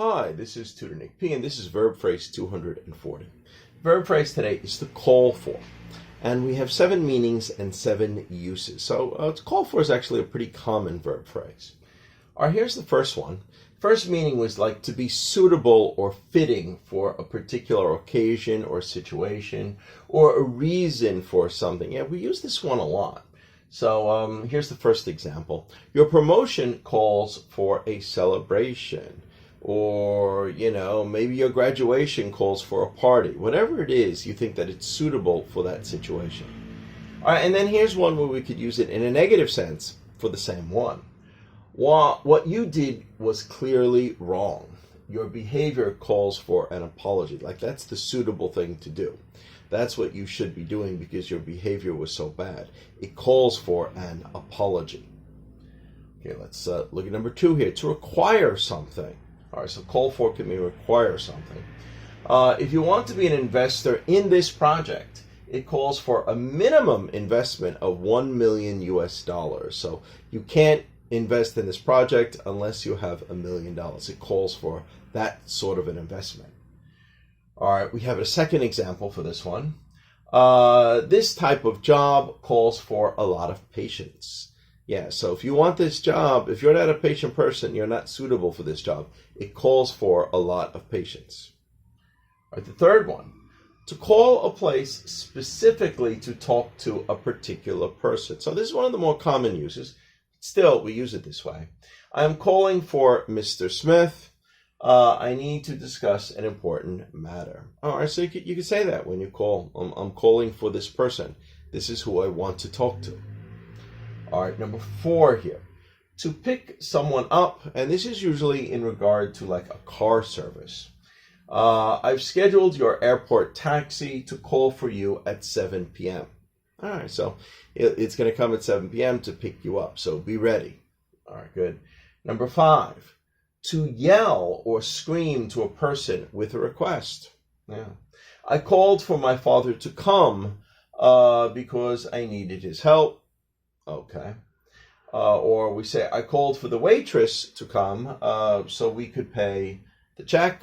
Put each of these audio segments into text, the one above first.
Hi, this is Tutor Nick P, and this is verb phrase 240. Verb phrase today is to call for, and we have 7 meanings and 7 uses. So to call for is actually a pretty common verb phrase. All right, here's the first one. First meaning was like to be suitable or fitting for a particular occasion or situation or a reason for something. Yeah, we use this one a lot. So here's the first example. Your promotion calls for a celebration. Or, maybe your graduation calls for a party. Whatever it is, you think that it's suitable for that situation. All right, and then here's one where we could use it in a negative sense for the same one. What you did was clearly wrong. Your behavior calls for an apology. Like, that's the suitable thing to do. That's what you should be doing because your behavior was so bad. It calls for an apology. Okay, let's look at number 2 here. To require something. All right, so call for can mean require something. If you want to be an investor in this project, it calls for a minimum investment of $1 million US. So you can't invest in this project unless you have $1 million. It calls for that sort of an investment. All right, we have a second example for this one. This type of job calls for a lot of patience. Yeah, so if you want this job, if you're not a patient person, you're not suitable for this job. It calls for a lot of patience. All right, the third one, to call a place specifically to talk to a particular person. So this is one of the more common uses. Still, we use it this way. I'm calling for Mr. Smith. I need to discuss an important matter. All right, so you can say that when you call. I'm calling for this person. This is who I want to talk to. All right, number 4 here. To pick someone up, and this is usually in regard to like a car service. I've scheduled your airport taxi to call for you at 7 p.m. All right, so it's going to come at 7 p.m. to pick you up, so be ready. All right, good. Number 5, to yell or scream to a person with a request. Yeah. I called for my father to come because I needed his help. Okay. Or we say, I called for the waitress to come so we could pay the check.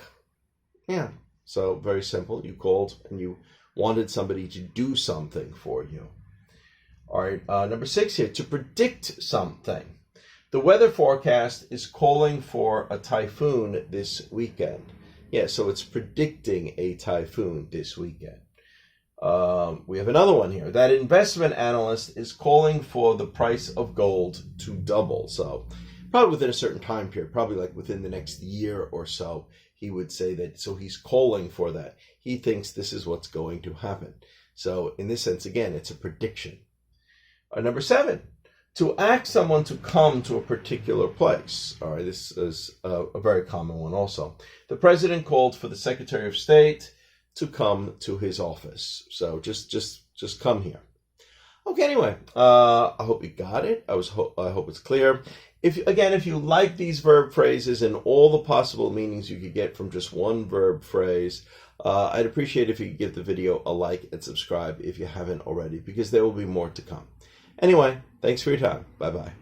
Yeah. So very simple. You called and you wanted somebody to do something for you. All right. Number 6 here, to predict something. The weather forecast is calling for a typhoon this weekend. Yeah, so it's predicting a typhoon this weekend. We have another one here. That investment analyst is calling for the price of gold to double. So probably within a certain time period, probably like within the next year or so, he would say that. So he's calling for that. He thinks this is what's going to happen. So in this sense, again, it's a prediction. Number 7, to ask someone to come to a particular place. All right, this is a very common one also. The president called for the Secretary of State to come to his office. So just come here. Okay, anyway, I hope you got it. I hope it's clear. If you like these verb phrases and all the possible meanings you could get from just one verb phrase, I'd appreciate if you could give the video a like and subscribe if you haven't already, because there will be more to come. Anyway, thanks for your time. Bye-bye.